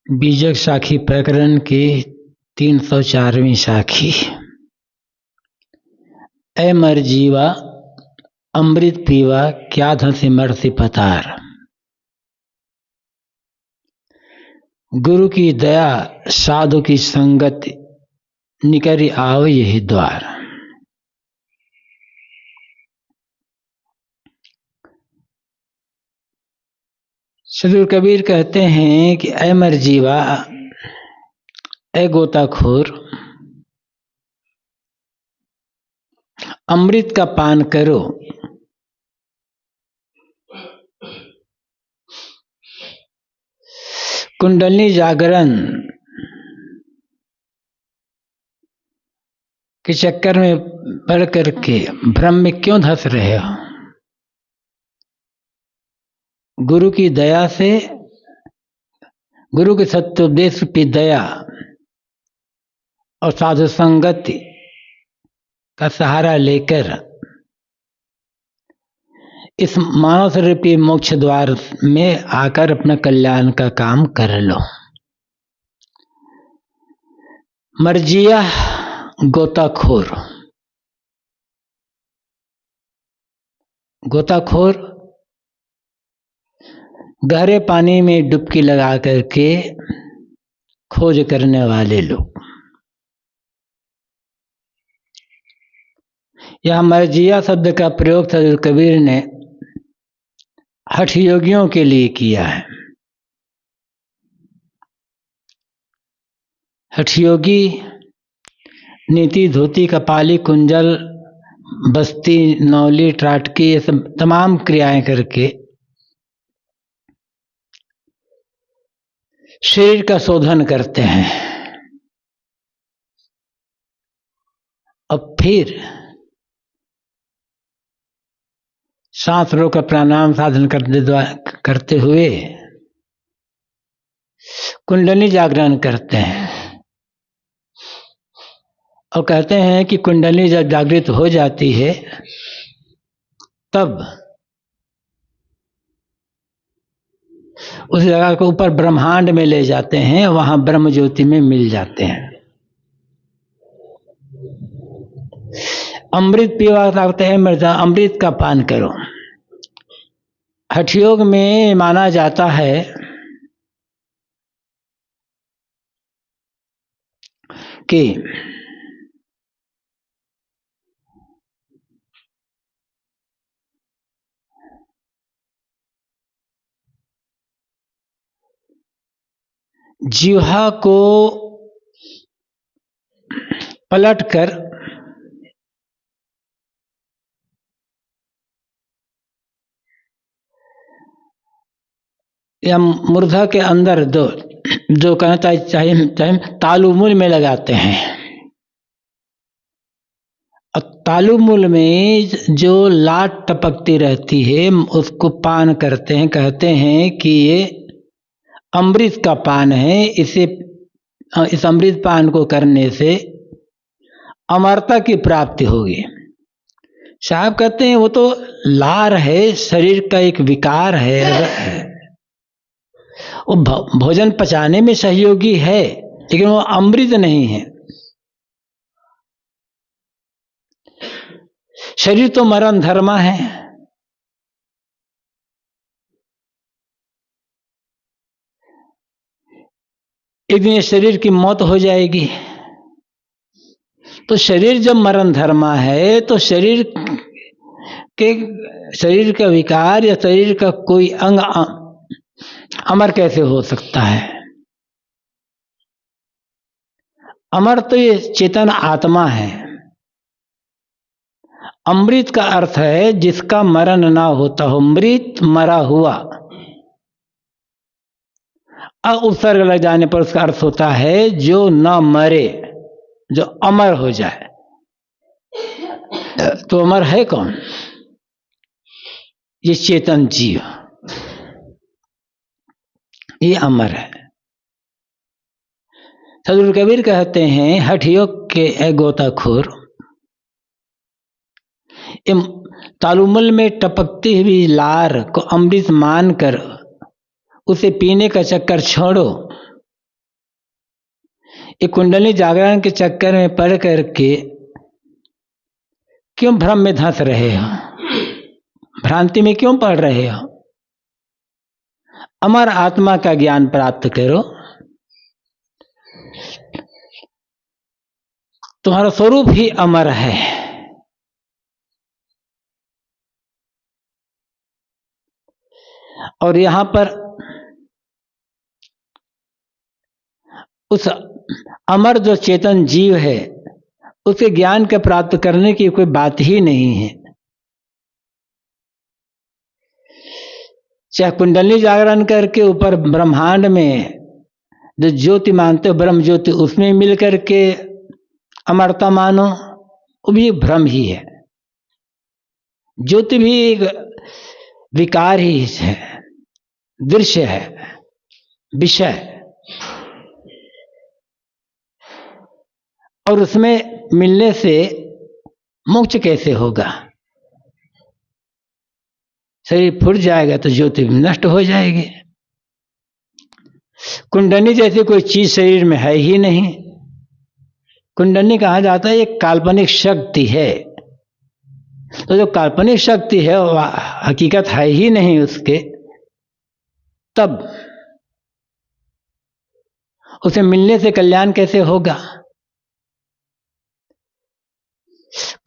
बीजक साखी प्रकरण की 304वीं साखी। ऐ मर जीवा अमृत पीवा क्या धंसी मरसी पतार। गुरु की दया साधु की संगत निकरी आओ यही द्वार। सदगुरु कबीर कहते हैं कि ऐ मर जीवा, ऐ गोताखोर, अमृत का पान करो। कुंडली जागरण के चक्कर में पड़ करके भ्रम में क्यों धंस रहे हो? गुरु की दया से, गुरु के सत्योपदेश की दया और साधु संगति का सहारा लेकर इस मानव रूपी मोक्ष द्वार में आकर अपना कल्याण का काम कर लो। मर्जिया गोताखोर, गोताखोर गहरे पानी में डुबकी लगा करके खोज करने वाले लोग। यह मर्जिया शब्द का प्रयोग सदगुरु कबीर ने हठ योगियों के लिए किया है। हठ योगी नीति धोती कपाली कुंजल बस्ती नौली टाटकी ये सब तमाम क्रियाएं करके शरीर का शोधन करते हैं और फिर सांस रोक प्राणायाम साधन करते हुए कुंडली जागरण करते हैं और कहते हैं कि कुंडली जब जागृत हो जाती है तब उस जगह को ऊपर ब्रह्मांड में ले जाते हैं, वहां ब्रह्म ज्योति में मिल जाते हैं। अमृत पीवा कहते हैं मृदा, अमृत का पान करो। हठ योग में माना जाता है कि जिह्वा को पलटकर या मूर्धा के अंदर जो कहता है चाहे तालुमूल में लगाते हैं और तालुमूल में जो लाट टपकती रहती है उसको पान करते हैं। कहते हैं कि ये अमृत का पान है, इस अमृत पान को करने से अमरता की प्राप्ति होगी। साहब कहते हैं वो तो लार है, शरीर का एक विकार है, वो भोजन पचाने में सहयोगी है लेकिन वो अमृत नहीं है। शरीर तो मरण धर्मा है, एक दिन शरीर की मौत हो जाएगी। तो शरीर जब मरण धर्मा है तो शरीर का विकार या शरीर का कोई अंग अमर कैसे हो सकता है? अमर तो ये चेतन आत्मा है। अमृत का अर्थ है जिसका मरण ना होता हो, मृत मरा हुआ। उपसर्ग लग जाने पर उसका अर्थ होता है जो न मरे, जो अमर हो जाए। तो अमर है कौन? ये चेतन जीव, ये अमर है। सदगुरु कबीर कहते हैं हठ योग के गोताखोर, तालुमल में टपकती हुई लार को अमृत मानकर उसे पीने का चक्कर छोड़ो। ये कुंडली जागरण के चक्कर में पड़ करके क्यों भ्रम में धंस रहे हो, भ्रांति में क्यों पड़ रहे हो? अमर आत्मा का ज्ञान प्राप्त करो। तुम्हारा स्वरूप ही अमर है। और यहां पर उस अमर जो चेतन जीव है उसे ज्ञान के प्राप्त करने की कोई बात ही नहीं है। चाहे कुंडली जागरण करके ऊपर ब्रह्मांड में जो ज्योति मानते हो ब्रह्म ज्योति, उसमें मिल करके अमरता मानो, वो भी भ्रम ही है। ज्योति भी एक विकार ही है, दृश्य है, विषय। और उसमें मिलने से मोक्ष कैसे होगा? शरीर फूट जाएगा तो ज्योति नष्ट हो जाएगी। कुंडली जैसी कोई चीज शरीर में है ही नहीं। कुंडली कहा जाता है एक काल्पनिक शक्ति है। तो जो काल्पनिक शक्ति है वो हकीकत है ही नहीं उसके, तब उसे मिलने से कल्याण कैसे होगा?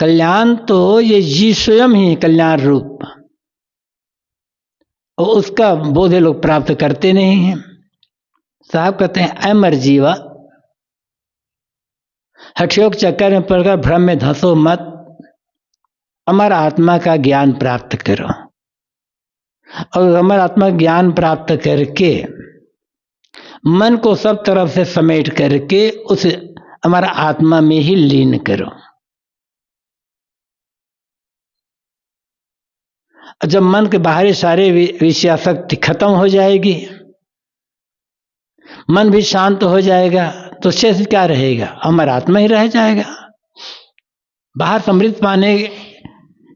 कल्याण तो ये जीव स्वयं ही कल्याण रूप, और उसका बोध लोग प्राप्त करते नहीं हैं। साहब कहते हैं अमर जीवा, हठयोग चक्कर में पड़कर भ्रम में धंसो मत, अमर आत्मा का ज्ञान प्राप्त करो। और अमर आत्मा ज्ञान प्राप्त करके मन को सब तरफ से समेट करके उस अमर आत्मा में ही लीन करो। जब मन के बाहरी सारे विषयासक्ति खत्म हो जाएगी, मन भी शांत हो जाएगा, तो शेष क्या रहेगा? अमर आत्मा ही रह जाएगा। बाहर समृद्धि पाने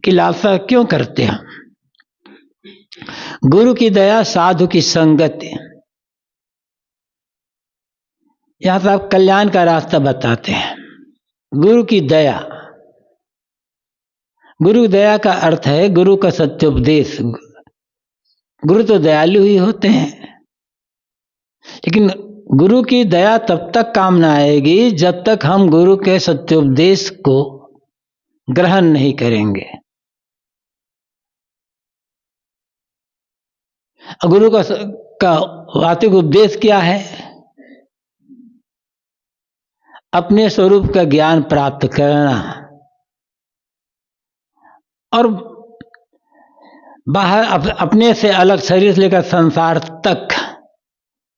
की लालसा क्यों करते हम? गुरु की दया, साधु की संगति, यहां पर आप कल्याण का रास्ता बताते हैं। गुरु की दया, गुरु दया का अर्थ है गुरु का सत्योपदेश। गुरु तो दयालु ही होते हैं, लेकिन गुरु की दया तब तक काम न आएगी जब तक हम गुरु के सत्योपदेश को ग्रहण नहीं करेंगे। गुरु का वास्तविक उपदेश क्या है? अपने स्वरूप का ज्ञान प्राप्त करना और बाहर अपने से अलग शरीर से लेकर संसार तक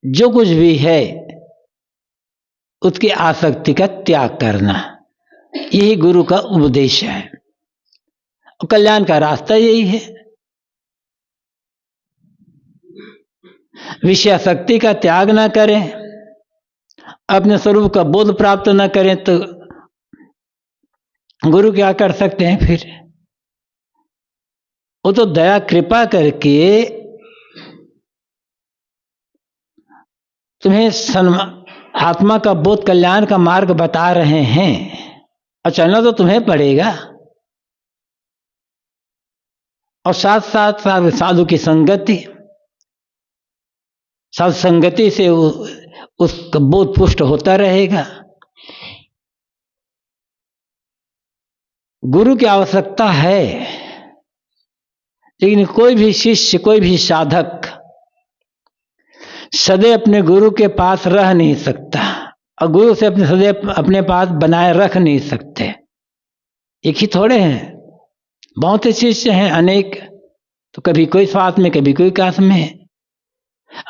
जो कुछ भी है उसकी आसक्ति का त्याग करना, यही गुरु का उपदेश है। और कल्याण का रास्ता यही है। विषयासक्ति का त्याग ना करें, अपने स्वरूप का बोध प्राप्त ना करें तो गुरु क्या कर सकते हैं फिर? वो तो दया कृपा करके तुम्हें आत्मा का बोध, कल्याण का मार्ग बता रहे हैं, और चलना तो तुम्हें पड़ेगा। और साथ साथ साधु की संगति, साधु संगति से उसका बोध पुष्ट होता रहेगा। गुरु की आवश्यकता है, लेकिन कोई भी शिष्य, कोई भी साधक सदैव अपने गुरु के पास रह नहीं सकता, और गुरु से अपने सदैव अपने पास बनाए रख नहीं सकते। एक ही थोड़े हैं, बहुत से शिष्य हैं, अनेक। तो कभी कोई साथ में, कभी कोई काश में।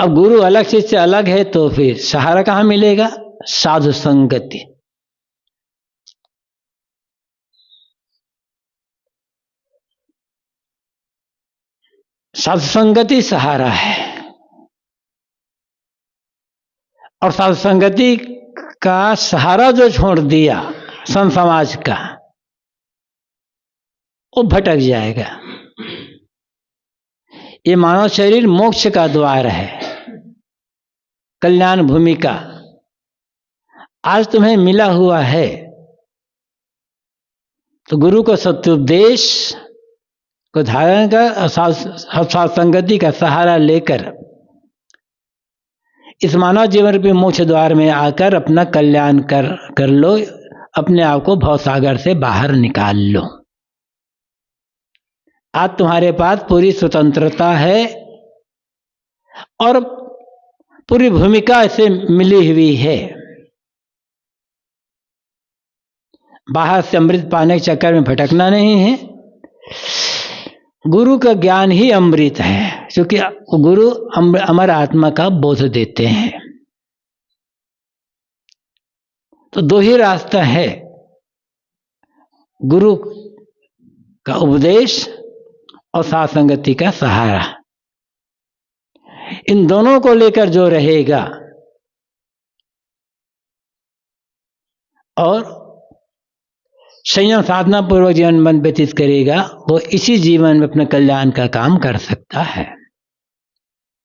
अब गुरु अलग, शिष्य अलग है, तो फिर सहारा कहाँ मिलेगा? साधु संगति। साधु संगति सहारा है। और साधु संगति का सहारा जो छोड़ दिया संत समाज का, वो भटक जाएगा। ये मानव शरीर मोक्ष का द्वार है। कल्याण भूमिका आज तुम्हें मिला हुआ है, तो गुरु को सत्योपदेश को धारण कर सत्संगति का सहारा लेकर इस मानव जीवन रूपी मोक्ष द्वार में आकर अपना कल्याण कर लो, अपने आप को भवसागर से बाहर निकाल लो। आज तुम्हारे पास पूरी स्वतंत्रता है और पूरी भूमिका से मिली हुई है। बाहर से अमृत पाने के चक्कर में भटकना नहीं है। गुरु का ज्ञान ही अमृत है, क्योंकि गुरु अमर आत्मा का बोध देते हैं। तो दो ही रास्ता है, गुरु का उपदेश और साथ संगति का सहारा। इन दोनों को लेकर जो रहेगा और संयम साधना पूर्वक जीवन व्यतीत करेगा, वो इसी जीवन में अपने कल्याण का काम कर सकता है।